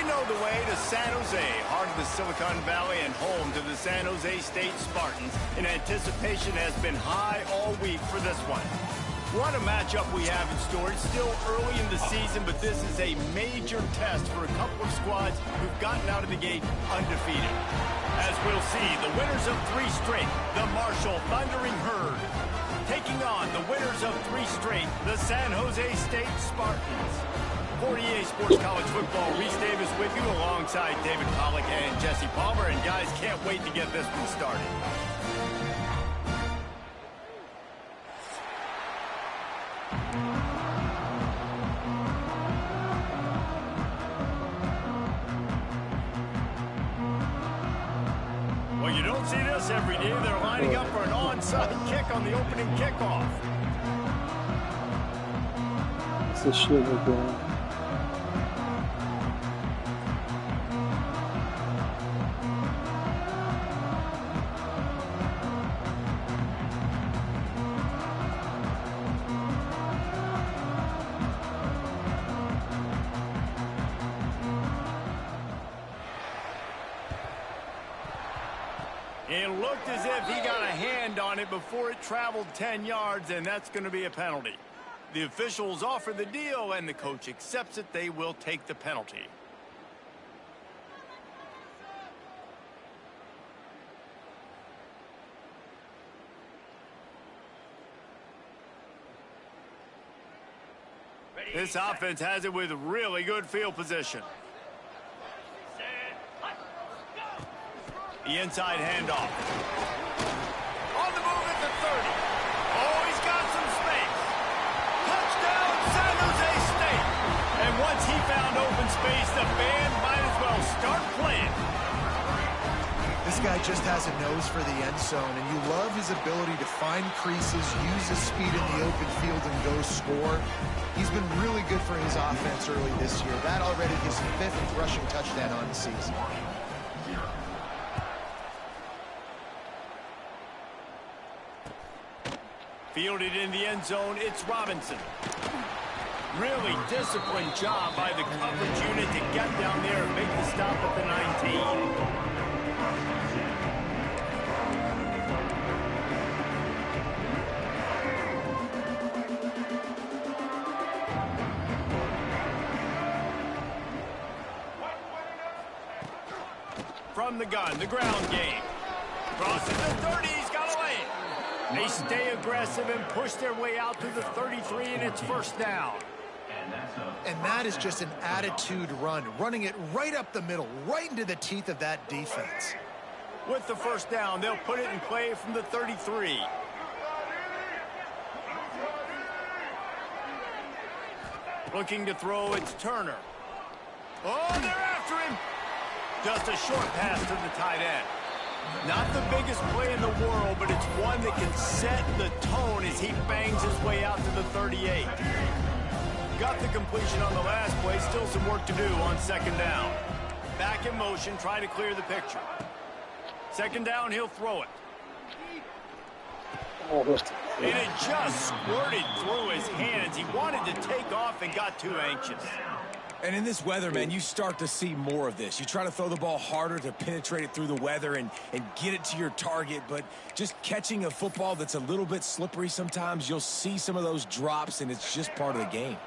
know the way to San Jose, heart of the Silicon Valley and home to the San Jose State Spartans. And anticipation has been high all week for this one. What a matchup we have in store. It's still early in the season, but this is a major test for a couple of squads who've gotten out of the gate undefeated. As we'll see, the winners of 3 straight, the Marshall Thundering Herd, taking on the winners of 3 straight, the San Jose State Spartans. 48 Sports College Football, Reese Davis with you alongside David Pollack and Jesse Palmer. And guys, can't wait to get this one started. Well, you don't see this every day. They're lining up for an onside kick on the opening kickoff. It's a shit again. It looked as if he got a hand on it before it traveled 10 yards, and that's going to be a penalty. The officials offer the deal, and the coach accepts it. They will take the penalty. This offense has it with really good field position. The inside handoff. On the move at the 30. Oh, he's got some space. Touchdown, San Jose State. And once he found open space, the band might as well start playing. This guy just has a nose for the end zone, and you love his ability to find creases, use his speed in the open field, and go score. He's been really good for his offense early this year. That already his 5th rushing touchdown on the season. Fielded in the end zone, it's Robinson. Really disciplined job by the coverage unit to get down there and make the stop at the 19. From the gun, the ground game. Crosses the 30, he's got a lane. They stay aggressive and push their way out to the 33, and it's first down. And that is just an attitude run, running it right up the middle, right into the teeth of that defense. With the first down, they'll put it in play from the 33. Looking to throw, it's Turner. Oh, they're after him. Just a short pass to the tight end. Not the biggest play in the world, but it's one that can set the tone as he bangs his way out to the 38. Got the completion on the last play, still some work to do on second down. Back in motion, try to clear the picture. Second down, he'll throw it. And it just squirted through his hands. He wanted to take off and got too anxious. And in this weather, man, you start to see more of this. You try to throw the ball harder to penetrate it through the weather and get it to your target, but just catching a football that's a little bit slippery sometimes, you'll see some of those drops, and it's just part of the game.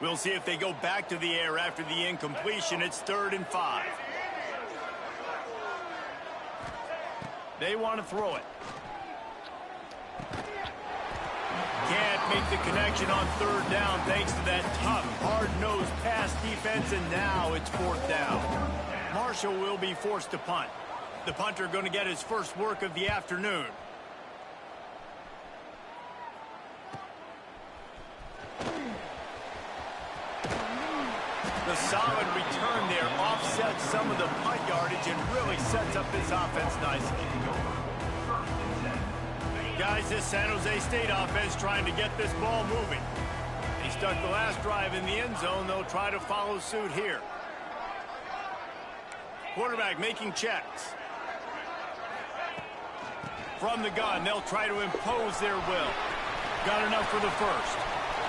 We'll see if they go back to the air after the incompletion. It's 3rd and 5. They want to throw it. Can't make the connection on 3rd down thanks to that tough, hard-nosed pass defense, and now it's 4th down. Marshall will be forced to punt. The punter going to get his first work of the afternoon. The solid return there offsets some of the punt yardage and really sets up this offense nicely. Guys, this San Jose State offense trying to get this ball moving. They stuck the last drive in the end zone. They'll try to follow suit here. Quarterback making checks. From the gun, they'll try to impose their will. Got enough for the first.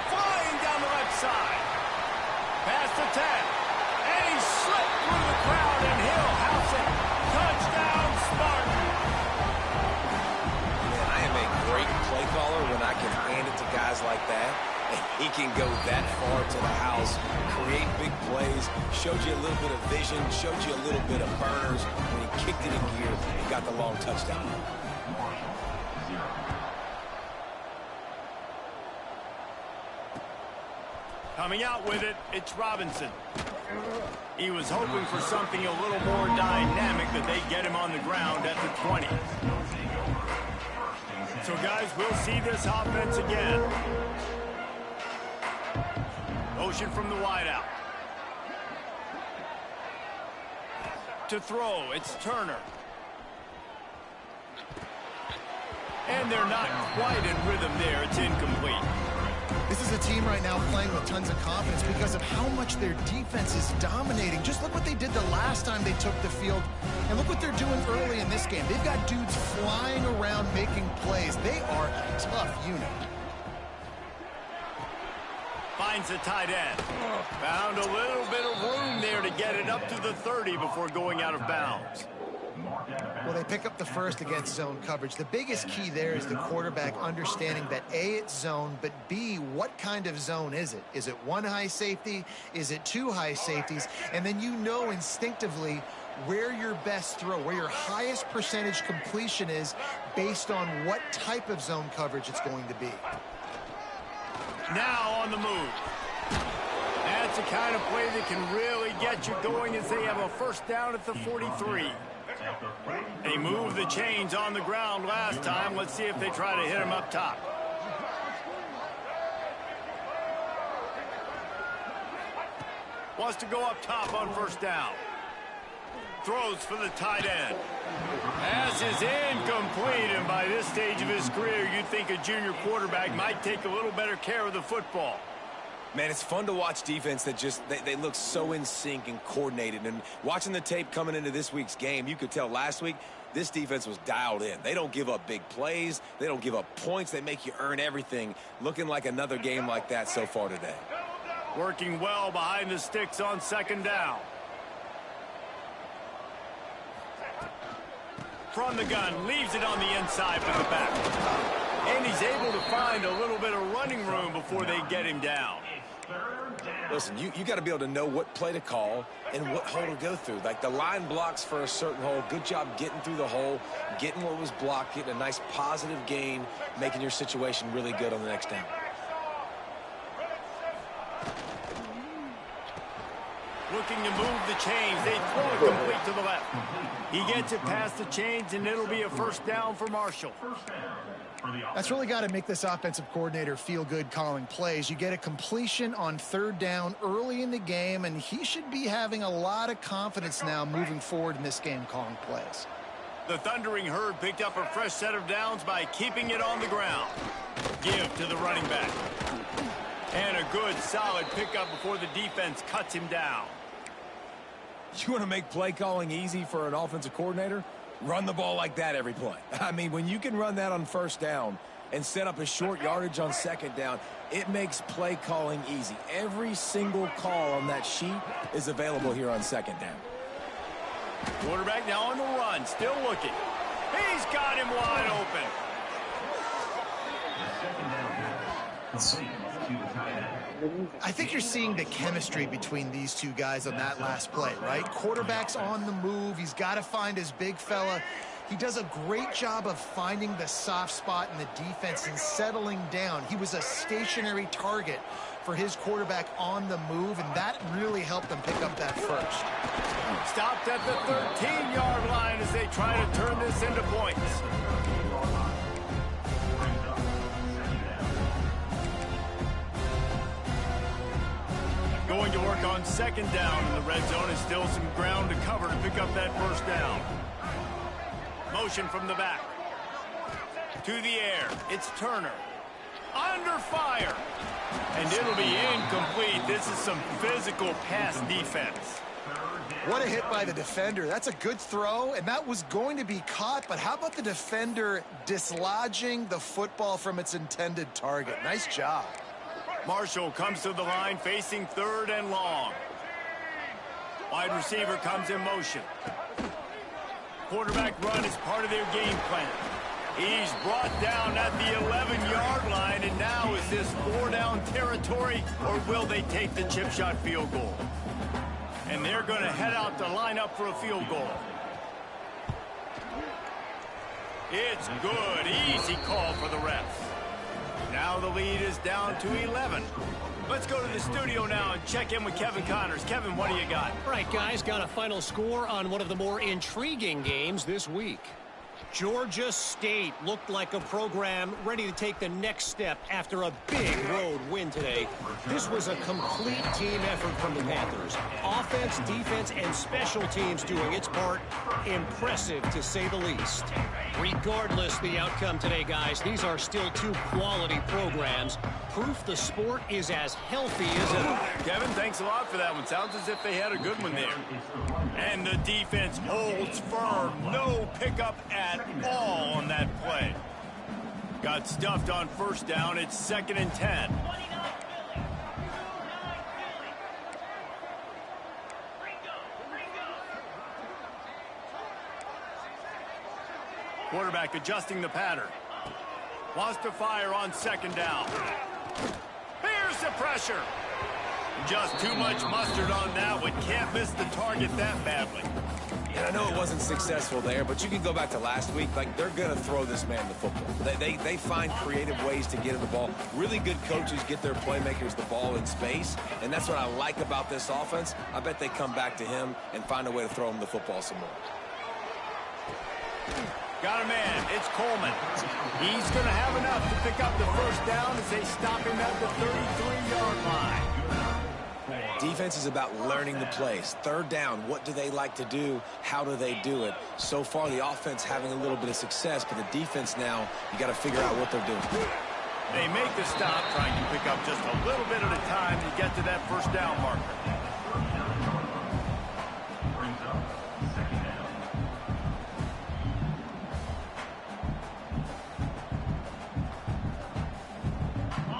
Flying down the left side. Past the 10. And he slipped that. He can go that far to the house, create big plays, showed you a little bit of vision, showed you a little bit of burners when he kicked it in gear and got the long touchdown. Coming out with it, it's Robinson. He was hoping for something a little more dynamic, that they get him on the ground at the 20. So, guys, we'll see this offense again. Motion from the wideout. To throw, it's Turner. And they're not quite in rhythm there. It's incomplete. This is a team right now playing with tons of confidence because of how much their defense is dominating. Just look what they did the last time they took the field, and look what they're doing early in this game. They've got dudes flying around making plays. They are a tough unit. Finds the tight end. Found a little bit of room there to get it up to the 30 before going out of bounds. Well, they pick up the first against zone coverage. The biggest key there is the quarterback understanding that A, it's zone, but B, what kind of zone is it? Is it one high safety? Is it two high safeties? And then you know instinctively where your best throw, where your highest percentage completion is based on what type of zone coverage it's going to be. Now on the move. That's the kind of play that can really get you going as they have a first down at the 43. They moved the chains on the ground last time. Let's see if they try to hit him up top. Wants to go up top on first down. Throws for the tight end. Pass is incomplete, and by this stage of his career, you'd think a junior quarterback might take a little better care of the football. Man, it's fun to watch defense that just, they look so in sync and coordinated. And watching the tape coming into this week's game, you could tell last week this defense was dialed in. They don't give up big plays. They don't give up points. They make you earn everything. Looking like another game like that so far today. Working well behind the sticks on second down. From the gun, leaves it on the inside for the back. And he's able to find a little bit of running room before they get him down. Listen, you got to be able to know what play to call and what hole to go through. Like the line blocks for a certain hole. Good job getting through the hole, getting what was blocked, getting a nice positive gain, making your situation really good on the next down. Looking to move the chains. They throw it complete to the left. He gets it past the chains, and it'll be a first down for Marshall. That's really got to make this offensive coordinator feel good calling plays. You get a completion on third down early in the game, and he should be having a lot of confidence now moving forward in this game calling plays. The Thundering Herd picked up a fresh set of downs by keeping it on the ground. Give to the running back. And a good, solid pickup before the defense cuts him down. You want to make play calling easy for an offensive coordinator? Run the ball like that every play. I mean, when you can run that on first down and set up a short yardage on second down, it makes play calling easy. Every single call on that sheet is available here on second down. Quarterback now on the run, still looking. He's got him wide open. I think you're seeing the chemistry between these two guys on that last play, right? Quarterback's on the move. He's got to find his big fella. He does a great job of finding the soft spot in the defense and settling down. He was a stationary target for his quarterback on the move, and that really helped them pick up that first. Stopped at the 13-yard line as they try to turn this into points. Going to work on second down in the red zone. Is still some ground to cover to pick up that first down. Motion from the back. To the air. It's Turner. Under fire. And it'll be incomplete. This is some physical pass defense. What a hit by the defender. That's a good throw, and that was going to be caught, but how about the defender dislodging the football from its intended target? Nice job. Marshall comes to the line facing third and long. Wide receiver comes in motion. Quarterback run is part of their game plan. He's brought down at the 11-yard line, and now is this 4-down territory, or will they take the chip shot field goal? And they're going to head out to line up for a field goal. It's good. Easy call for the refs. Now the lead is down to 11. Let's go to the studio now and check in with Kevin Connors. Kevin, what do you got? All right, guys, got a final score on one of the more intriguing games this week. Georgia State looked like a program ready to take the next step after a big road win today. This was a complete team effort from the Panthers. Offense, defense, and special teams doing its part. Impressive, to say the least. Regardless the outcome today, guys, these are still two quality programs. Proof the sport is as healthy as ever. Kevin, thanks a lot for that one. Sounds as if they had a good one there. And the defense holds firm. No pickup at all on that play. Got stuffed on first down. It's 2nd and 10. Quarterback adjusting the pattern. Wants to fire on 2nd down. Here's the pressure. Just too much mustard on that one. Can't miss the target that badly. And I know it wasn't successful there, but you can go back to last week. Like, they're going to throw this man the football. They find creative ways to get him the ball. Really good coaches get their playmakers the ball in space, and that's what I like about this offense. I bet they come back to him and find a way to throw him the football some more. Got a man. It's Coleman. He's going to have enough to pick up the first down as they stop him at the 33-yard line. Defense is about learning the plays. 3rd down, what do they like to do? How do they do it? So far, the offense having a little bit of success, but the defense now, you got to figure out what they're doing. They make the stop, trying to pick up just a little bit at a time to get to that first down marker.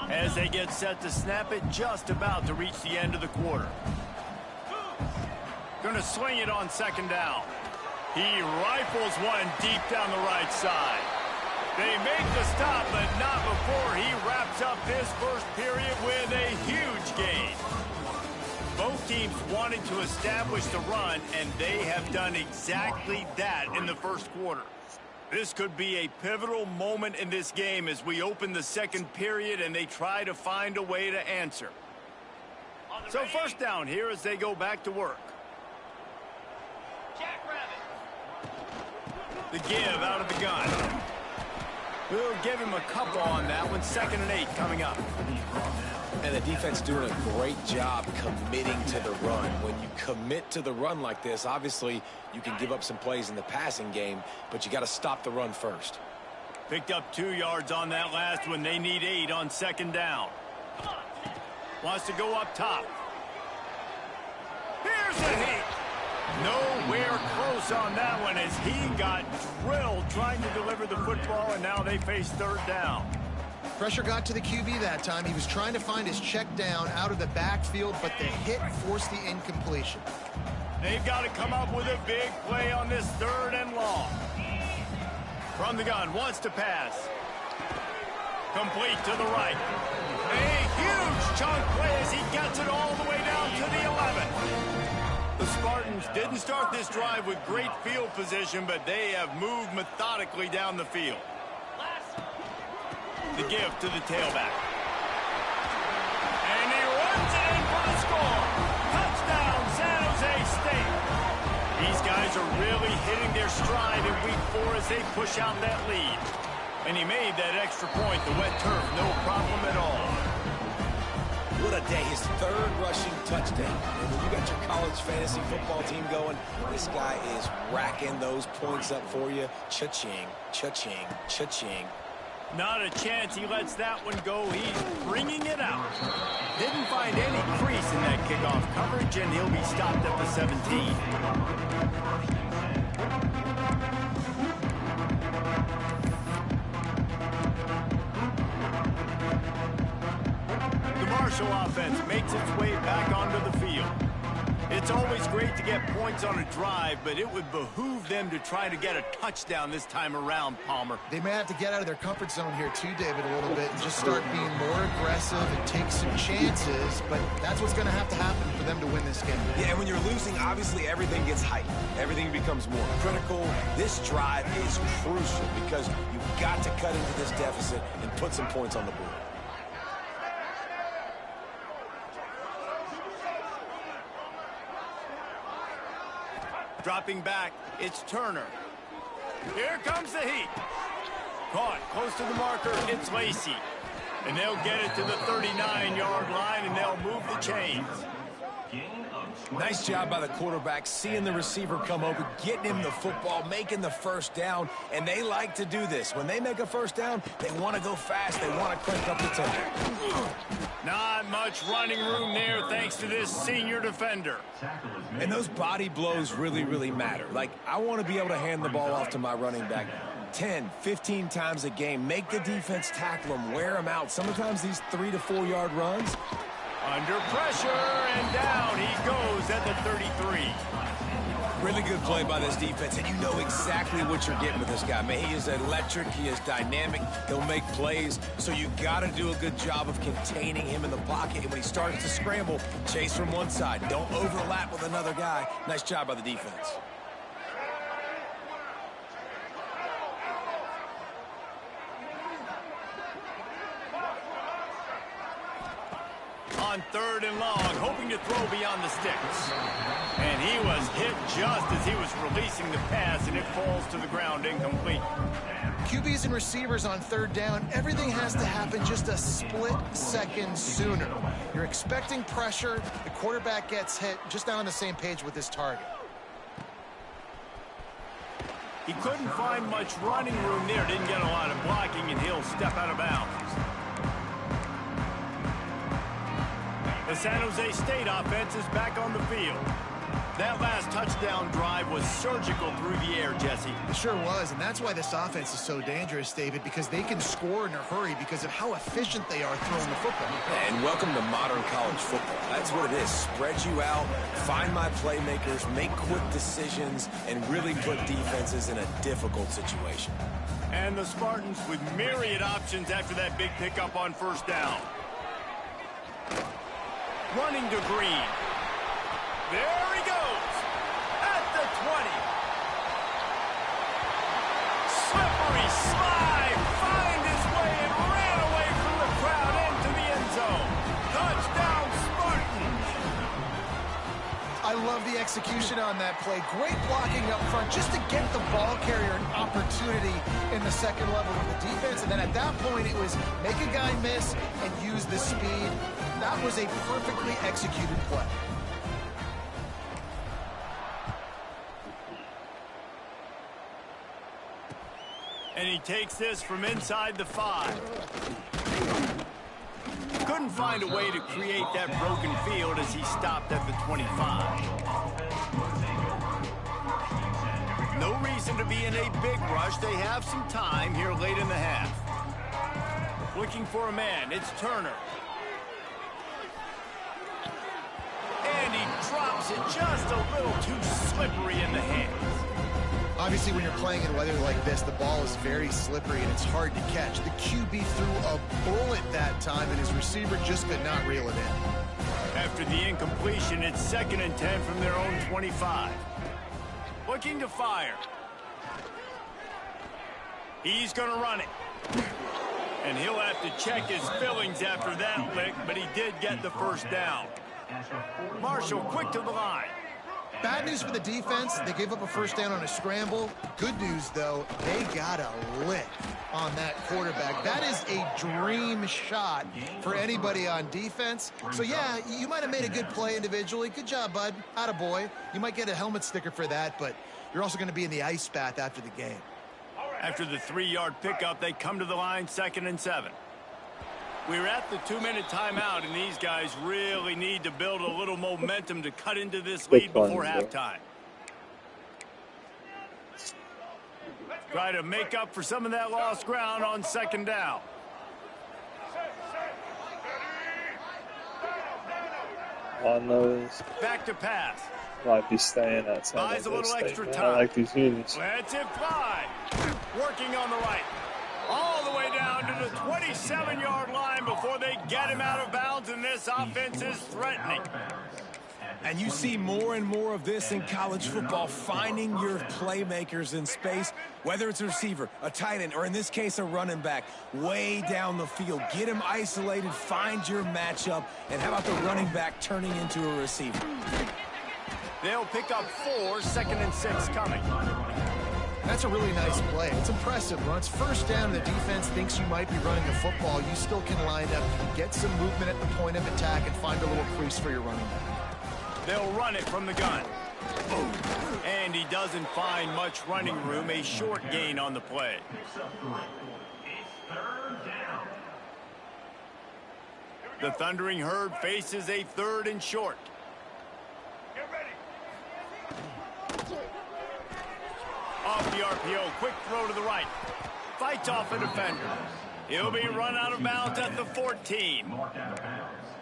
As they get set to snap it, just about to reach the end of the quarter. Going to swing it on 2nd down. He rifles one deep down the right side. They make the stop, but not before he wraps up this first period with a huge gain. Both teams wanted to establish the run, and they have done exactly that in the first quarter. This could be a pivotal moment in this game as we open the 2nd period and they try to find a way to answer. So first down here as they go back to work. The give out of the gun. We'll give him a couple on that one. 2nd and 8 coming up. And the defense doing a great job committing to the run. When you commit to the run like this, obviously you can give up some plays in the passing game, but you got to stop the run first. Picked up 2 yards on that last one. They need 8 on 2nd down. Wants to go up top. Here's the hit. Nowhere close on that one as he got drilled trying to deliver the football, and now they face 3rd down. Pressure got to the QB that time. He was trying to find his check down out of the backfield, but the hit forced the incompletion. They've got to come up with a big play on this 3rd and long. From the gun, wants to pass. Complete to the right. A huge chunk play as he gets it all the way down to the 11. The Spartans didn't start this drive with great field position, but they have moved methodically down the field. The give to the tailback. And he runs it in for the score. Touchdown, San Jose State. These guys are really hitting their stride in week 4 as they push out that lead. And he made that extra point, the wet turf, no problem at all. What a day. His 3rd rushing touchdown. And when you got your college fantasy football team going, this guy is racking those points up for you. Cha-ching, cha-ching, cha-ching. Not a chance he lets that one go. He's bringing it out. Didn't find any crease in that kickoff coverage, and he'll be stopped at the 17. The Marshall offense makes its way back onto the field. It's always great like to get points on a drive, but it would behoove them to try to get a touchdown this time around, Palmer. They may have to get out of their comfort zone here too, David, a little bit, and just start being more aggressive and take some chances, but that's what's going to happen for them to win this game. Yeah, and when you're losing, obviously everything gets heightened. Everything becomes more critical. This drive is crucial because you've got to cut into this deficit and put some points on the board. Dropping back, it's Turner. Here comes the heat. Caught close to the marker, it's Lacey. And they'll get it to the 39-yard line, and they'll move the chains. Nice job by the quarterback, seeing the receiver come over, getting him the football, making the first down, and they like to do this. When they make a first down, they want to go fast. They want to crank up the tempo. Not much running room there thanks to this senior defender. And those body blows really, really matter. Like, I want to be able to hand the ball off to my running back 10, 15 times a game. Make the defense tackle him, wear him out. Sometimes these 3 to 4 yard runs. Under pressure, and down he goes at the 33. Really good play by this defense, and you know exactly what you're getting with this guy. Man, he is electric, he is dynamic, he'll make plays, so you got to do a good job of containing him in the pocket, and when he starts to scramble, chase from one side. Don't overlap with another guy. Nice job by the defense. On 3rd and long, hoping to throw beyond the sticks. And he was hit just as he was releasing the pass, and it falls to the ground incomplete. QBs and receivers on 3rd down, everything has to happen just a split second sooner. You're expecting pressure, the quarterback gets hit, just not on the same page with his target. He couldn't find much running room there, didn't get a lot of blocking, and he'll step out of bounds. The San Jose State offense is back on the field. That last touchdown drive was surgical through the air, Jesse. It sure was, and that's why this offense is so dangerous, David, because they can score in a hurry because of how efficient they are throwing the football. And welcome to modern college football. That's what it is. Spread you out, find my playmakers, make quick decisions, and really put defenses in a difficult situation. And the Spartans with myriad options after that big pickup on 1st down. Running to Green. There he goes. At the 20. Slippery slide. Find his way and ran away from the crowd into the end zone. Touchdown, Spartans. I love the execution on that play. Great blocking up front just to get the ball carrier an opportunity in the second level of the defense. And then at that point, it was make a guy miss and use the speed. That was a perfectly executed play. And he takes this from inside the 5. Couldn't find a way to create that broken field as he stopped at the 25. No reason to be in a big rush. They have some time here late in the half. Looking for a man. It's Turner. And he drops it just a little too slippery in the hands. Obviously, when you're playing in weather like this, the ball is very slippery and it's hard to catch. The QB threw a bullet that time, and his receiver just could not reel it in. After the incompletion, it's 2nd and 10 from their own 25. Looking to fire. He's going to run it. And he'll have to check his fillings after that lick, but he did get the first down. Marshall quick to the line. Bad news for the defense. They gave up a first down on a scramble. Good news, though, they got a lick on that quarterback. That is a dream shot for anybody on defense. So, yeah, you might have made a good play individually. Good job, bud. Attaboy. You might get a helmet sticker for that, but you're also going to be in the ice bath after the game. After the 3-yard pickup, they come to the line, 2nd and 7. We're at the 2-minute timeout, and these guys really need to build a little momentum to cut into this lead before halftime. Try to make up for some of that lost ground on 2nd down. on those. Back to pass. Might be staying at San Buys a Jose little State. extra Man, I time. like these unis. Lets it fly. Working on the right. All the way down to the 27-yard line before they get him out of bounds, and this offense is threatening. And you see more and more of this in college football, finding your playmakers in space, whether it's a receiver, a tight end, or in this case, a running back, way down the field. Get him isolated, find your matchup, and how about the running back turning into a receiver? They'll pick up 4, 2nd and 6 coming. That's a really nice play. It's impressive. When it's first down and the defense thinks you might be running the football, you still can line up, get some movement at the point of attack, and find a little crease for your running back. They'll run it from the gun. And he doesn't find much running room. A short gain on the play. The Thundering Herd faces a 3rd and short. Off the RPO, quick throw to the right. Fights off a defender. He'll be run out of bounds at the 14.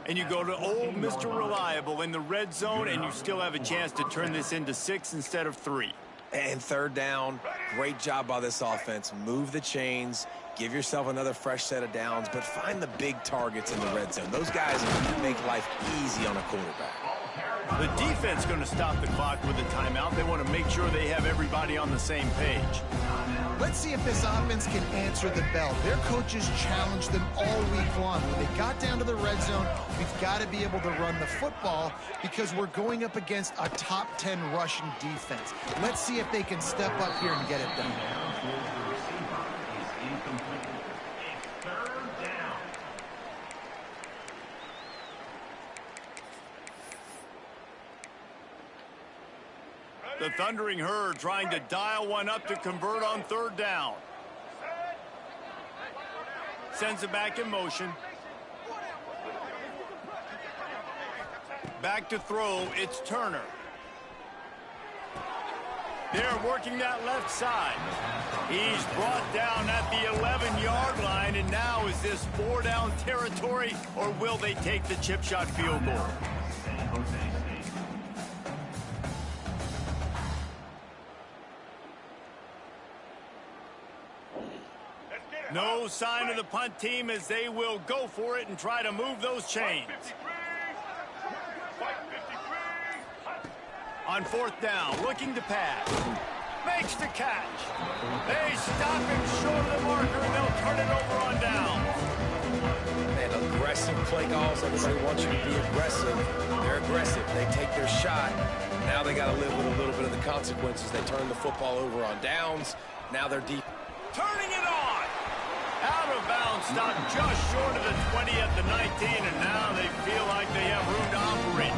And you go to old Mr. Reliable in the red zone, and you still have a chance to turn this into 6 instead of 3. And 3rd down, great job by this offense. Move the chains, give yourself another fresh set of downs, but find the big targets in the red zone. Those guys make life easy on a quarterback. The defense going to stop the clock with a timeout. They want to make sure they have everybody on the same page. Let's see if this offense can answer the bell. Their coaches challenged them all week long. When they got down to the red zone, we've got to be able to run the football because we're going up against a top 10 rushing defense. Let's see if they can step up here and get it done. The Thundering Herd trying to dial one up to convert on 3rd down. Sends it back in motion. Back to throw, it's Turner. They're working that left side. He's brought down at the 11-yard line, and now is this 4-down territory, or will they take the chip shot field goal? No sign of the punt team as they will go for it and try to move those chains. On 4th down, looking to pass. Makes the catch. They stop him short of the marker, and they'll turn it over on down. And aggressive play calls. Everybody wants you to be aggressive. They're aggressive. They take their shot. Now they got to live with a little bit of the consequences. They turn the football over on downs. Now they're deep. Turning it on. Out of bounds, stopped just short of the 20 at the 19, and now they feel like they have room to operate.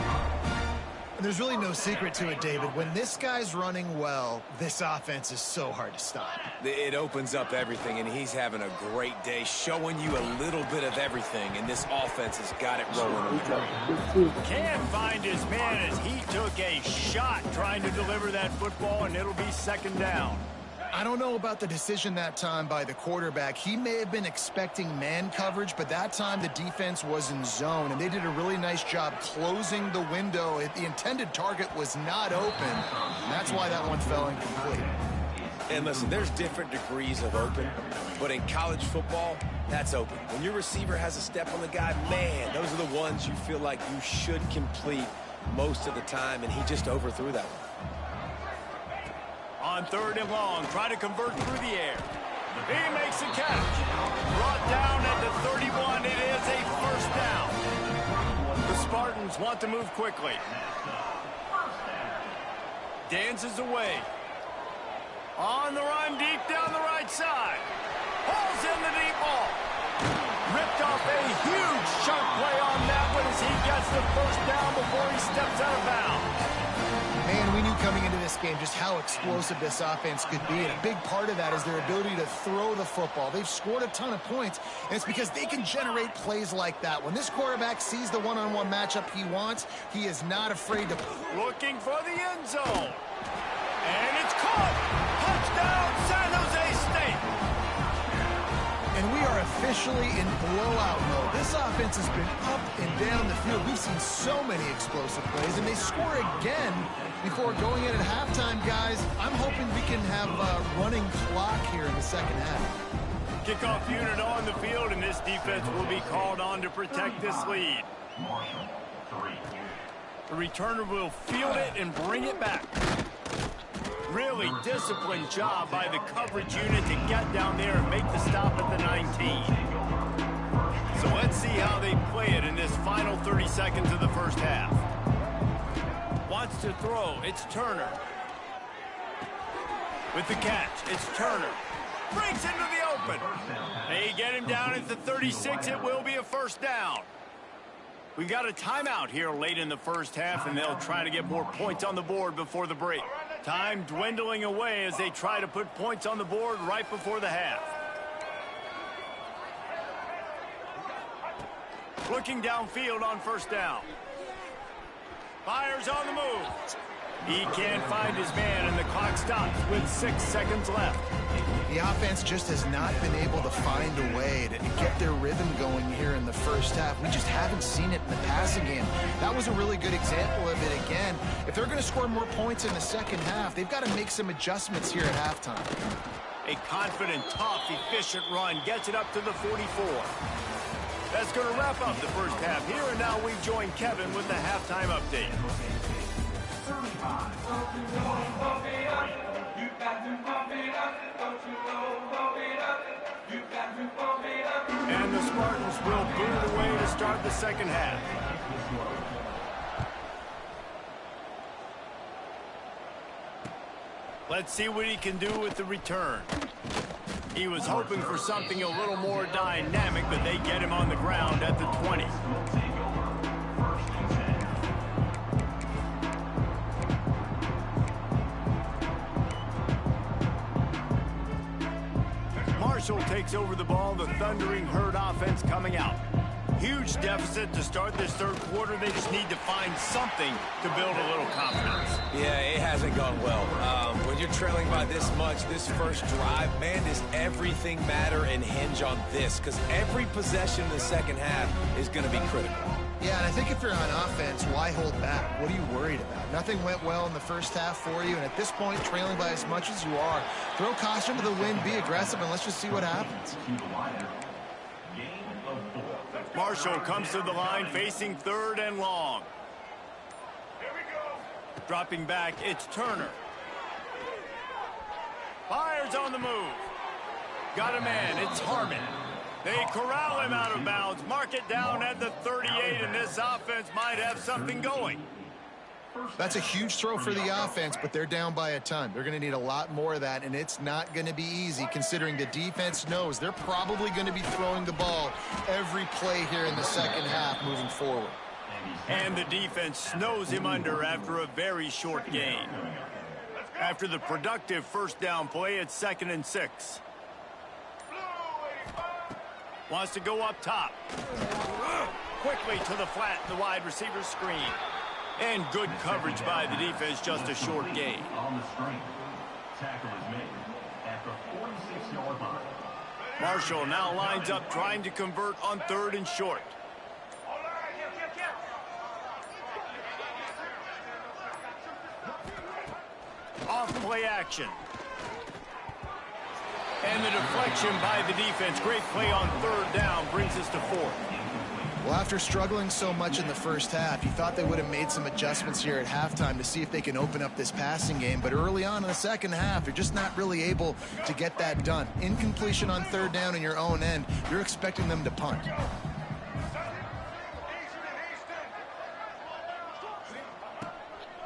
There's really no secret to it, David. When this guy's running well, this offense is so hard to stop. It opens up everything, and he's having a great day, showing you a little bit of everything, and this offense has got it rolling. Can't find his man as he took a shot trying to deliver that football, and it'll be 2nd down. I don't know about the decision that time by the quarterback. He may have been expecting man coverage, but that time the defense was in zone, and they did a really nice job closing the window. The intended target was not open, and that's why that one fell incomplete. And listen, there's different degrees of open, but in college football, that's open. When your receiver has a step on the guy, man, those are the ones you feel like you should complete most of the time, and he just overthrew that one. On 3rd and long, trying to convert through the air. He makes a catch. Brought down at the 31. It is a 1st down. The Spartans want to move quickly. Dances away. On the run, deep down the right side. Hauls in the deep ball. Ripped off a huge chunk play on that one as he gets the 1st down before he steps out of bounds. Man, we knew coming into this game just how explosive this offense could be, and a big part of that is their ability to throw the football. They've scored a ton of points, and it's because they can generate plays like that. When this quarterback sees the one-on-one matchup he wants, he is not afraid to... Looking for the end zone. And it's caught. Touchdown, San Jose State. And we are officially in blowout mode. This offense has been up and down the field. We've seen so many explosive plays, and they score again before going in at halftime, guys. I'm hoping we can have a running clock here in the second half. Kickoff unit on the field, and this defense will be called on to protect this lead. The returner will field it and bring it back. Really disciplined job by the coverage unit to get down there and make the stop at the 19. So let's see how they play it in this final 30 seconds of the first half. Wants to throw. It's Turner. With the catch, it's Turner. Breaks into the open. They get him down at the 36. It will be a first down. We got a timeout here late in the first half, and they'll try to get more points on the board before the break. Time dwindling away as they try to put points on the board right before the half. Looking downfield on first down. Fires on the move. He can't find his man, and the clock stops with 6 seconds left. The offense just has not been able to find a way to get their rhythm going here in the first half. We just haven't seen it in the passing game. That was a really good example of it again. If they're going to score more points in the second half, they've got to make some adjustments here at halftime. A confident, tough, efficient run gets it up to the 44. That's going to wrap up the first half here, and now we join Kevin with the halftime update. And the Spartans will boot it away to start the second half. Let's see what he can do with the return. He was hoping for something a little more dynamic, but they get him on the ground at the 20. Marshall takes over the ball, the thundering herd offense coming out. Huge deficit to start this third quarter. They just need to find something to build a little confidence. Yeah, it hasn't gone well. When you're trailing by this much, this first drive, man, does everything matter and hinge on this? Because every possession in the second half is going to be critical. Yeah, and I think if you're on offense, why hold back? What are you worried about? Nothing went well in the first half for you, and at this point, trailing by as much as you are, throw caution to the wind, be aggressive, and let's just see what happens. Marshall comes to the line facing third and long. Dropping back, it's Turner. Fires on the move. Got a man, it's Harmon. They corral him out of bounds, mark it down at the 38, and this offense might have something going. That's a huge throw for the offense, but they're down by a ton. They're going to need a lot more of that, and it's not going to be easy considering the defense knows they're probably going to be throwing the ball every play here in the second half moving forward. And the defense snows him under after a very short gain. After the productive first down play, it's 2nd and 6. Wants to go up top. Quickly to the flat, the wide receiver screen. And good coverage by the defense, just a short gain. On the screen, tackle is made at the 46-yard line. Marshall now lines up trying to convert on 3rd and short. Off play action. And the deflection by the defense. Great play on 3rd down brings us to 4th. Well, after struggling so much in the first half, you thought they would have made some adjustments here at halftime to see if they can open up this passing game. But early on in the second half, you're just not really able to get that done. Incompletion on 3rd down in your own end, you're expecting them to punt.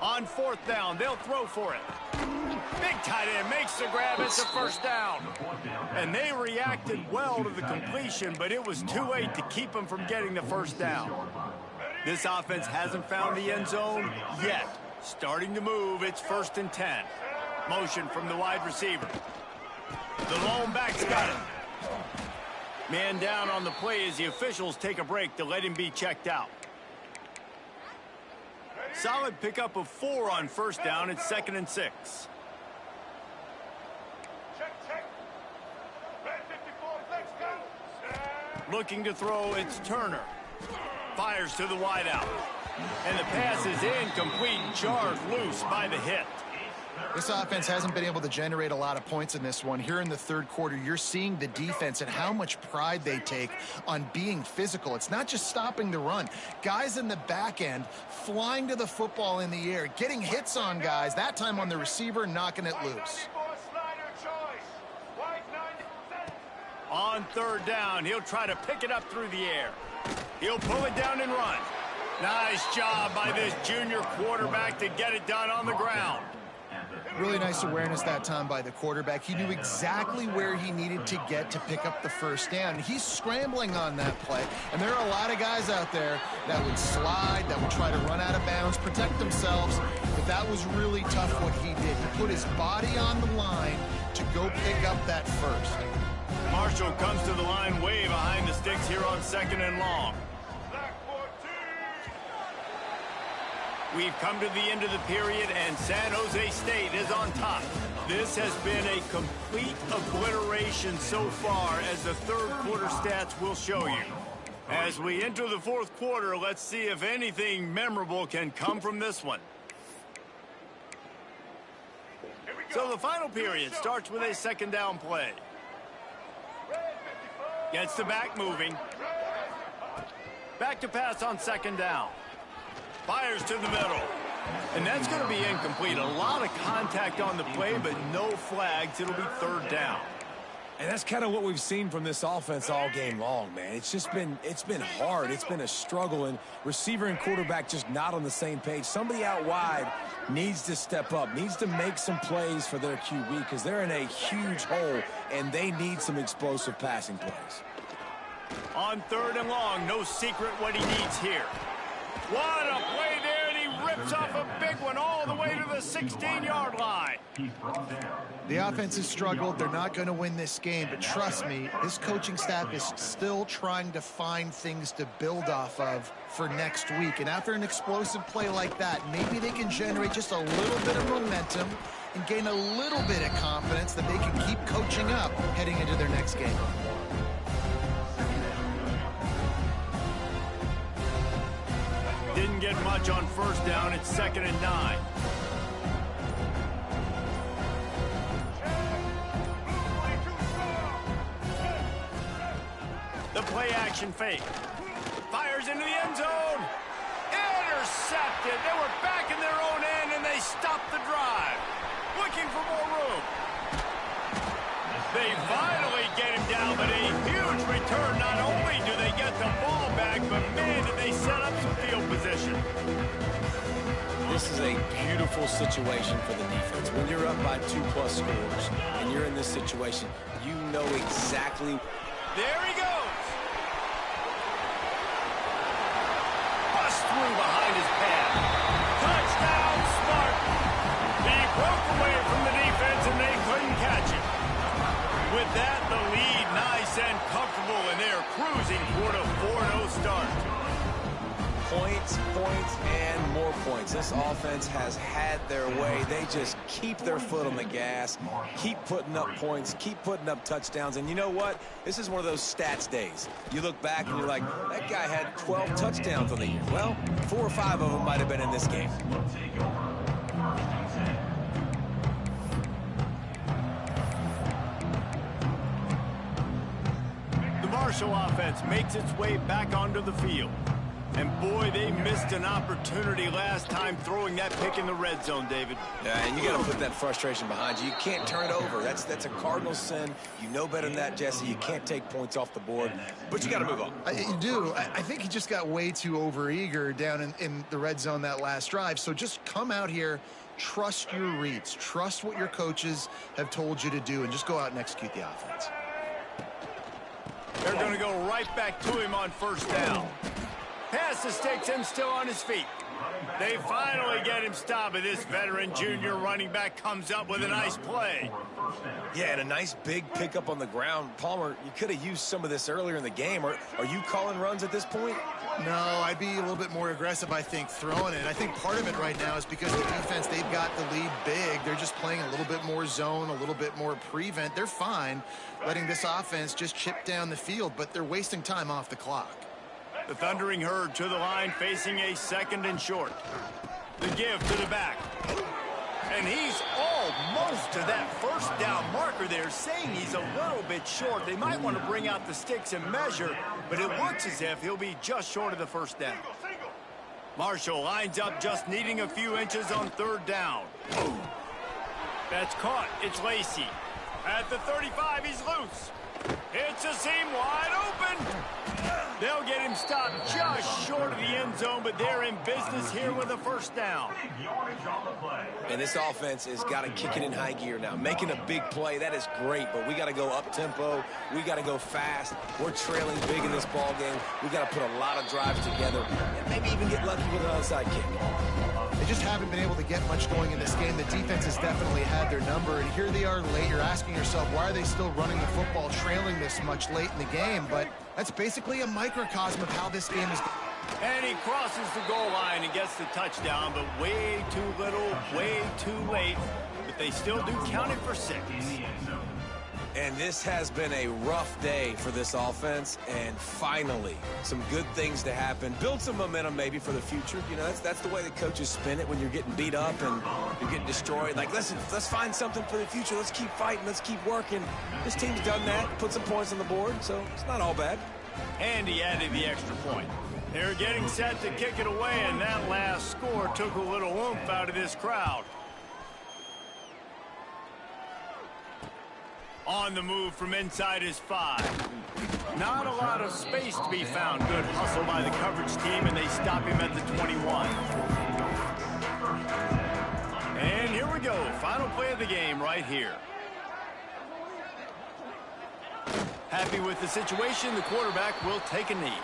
On 4th down, they'll throw for it. Big tight end makes the grab. It's a first down. And they reacted well to the completion, but it was too late to keep them from getting the first down. This offense hasn't found the end zone yet. Starting to move, it's 1st and 10. Motion from the wide receiver. The lone back's got it. Man down on the play as the officials take a break to let him be checked out. Solid pickup of 4 on 1st down. It's 2nd and 6. Looking to throw, it's Turner. Fires to the wideout. And the pass is incomplete, jarred loose by the hit. This offense hasn't been able to generate a lot of points in this one. Here in the third quarter, you're seeing the defense and how much pride they take on being physical. It's not just stopping the run. Guys in the back end flying to the football in the air, getting hits on guys, that time on the receiver, knocking it loose. On third down, he'll try to pick it up through the air. He'll pull it down and run. Nice job by this junior quarterback to get it done on the ground. Really nice awareness that time by the quarterback. He knew exactly where he needed to get to pick up the first down. He's scrambling on that play, and there are a lot of guys out there that would slide, that would try to run out of bounds, protect themselves, but that was really tough what he did. He put his body on the line to go pick up that first. Marshall comes to the line way behind the sticks here on 2nd and long. We've come to the end of the period, and San Jose State is on top. This has been a complete obliteration so far, as the third quarter stats will show you. As we enter the fourth quarter, let's see if anything memorable can come from this one. So the final period starts with a 2nd down play. Gets the back moving. Back to pass on 2nd down. Fires to the middle. And that's going to be incomplete. A lot of contact on the play, but no flags. It'll be 3rd down. And that's kind of what we've seen from this offense all game long, man. It's been hard. It's been a struggle, and receiver and quarterback just not on the same page. Somebody out wide needs to step up, needs to make some plays for their QB, because they're in a huge hole, and they need some explosive passing plays. On 3rd and long, no secret what he needs here. What a play there, and he rips off a big one all the way to the 16-yard line. The offense has struggled. They're not going to win this game, but trust me, this coaching staff is still trying to find things to build off of for next week. And after an explosive play like that, maybe they can generate just a little bit of momentum and gain a little bit of confidence that they can keep coaching up heading into their next game. Didn't get much on 1st down. It's 2nd and 9. The play action fake. Fires into the end zone. Intercepted. They were back in their own end, and they stopped the drive. Looking for more room. They finally get him down, but a huge return. Not only do they get the ball back, but man, did they set up some field position. This is a beautiful situation for the defense. When you're up by 2+ scores and you're in this situation, you know exactly. There he goes. Bust through behind his pad. Touchdown, Spartan. He broke away from the defense, and they couldn't catch him. With that, the lead nice and comfortable, and they're cruising toward a 4-0 start. Points, and more points. This offense has had their way. They just keep their foot on the gas, keep putting up points, keep putting up touchdowns. And you know what? This is one of those stats days. You look back and you're like, that guy had 12 touchdowns on the year. Well, 4 or 5 of them might have been in this game. The Marshall offense makes its way back onto the field. And boy, they missed an opportunity last time throwing that pick in the red zone, David. Yeah, and you got to put that frustration behind you. You can't turn it over. That's a cardinal sin. You know better than that, Jesse. You can't take points off the board, but you got to move on. You do. I think he just got way too overeager down in the red zone that last drive. So just come out here, trust your reads, trust what your coaches have told you to do, and just go out and execute the offense. They're going to go right back to him on 1st down. Pass takes him still on his feet. They finally get him stopped, and this veteran junior running back comes up with a nice play. Yeah, and a nice big pickup on the ground. Palmer, you could have used some of this earlier in the game. Are you calling runs at this point? No, I'd be a little bit more aggressive, I think, throwing it. I think part of it right now is because the defense, they've got the lead big. They're just playing a little bit more zone, a little bit more prevent. They're fine letting this offense just chip down the field, but they're wasting time off the clock. The Thundering Herd to the line, facing a 2nd and short. The give to the back. And he's almost to that first down marker there, saying he's a little bit short. They might want to bring out the sticks and measure, but it looks as if he'll be just short of the first down. Marshall lines up, just needing a few inches on 3rd down. That's caught. It's Lacey. At the 35, he's loose. It's a seam wide open. They'll get him stopped just short of the end zone, but they're in business here with a first down. And this offense has got to kick it in high gear now. Making a big play, that is great, but we got to go up-tempo. We got to go fast. We're trailing big in this ball game. We got to put a lot of drives together and maybe even get lucky with an onside kick. They just haven't been able to get much going in this game. The defense has definitely had their number, and here they are late. You're asking yourself, why are they still running the football, trailing this much late in the game? But that's basically a microcosm of how this game is. And he crosses the goal line and gets the touchdown, but way too little, way too late. But they still do count it for 6. And this has been a rough day for this offense, and finally, some good things to happen. Build some momentum maybe for the future. You know, that's the way the coaches spin it when you're getting beat up and you're getting destroyed. Like, listen, let's find something for the future. Let's keep fighting. Let's keep working. This team's done that, put some points on the board, so it's not all bad. And he added the extra point. They're getting set to kick it away, and that last score took a little oomph out of this crowd. On the move from inside his 5. Not a lot of space to be found. Good hustle by the coverage team, and they stop him at the 21. And here we go. Final play of the game right here. Happy with the situation, the quarterback will take a knee.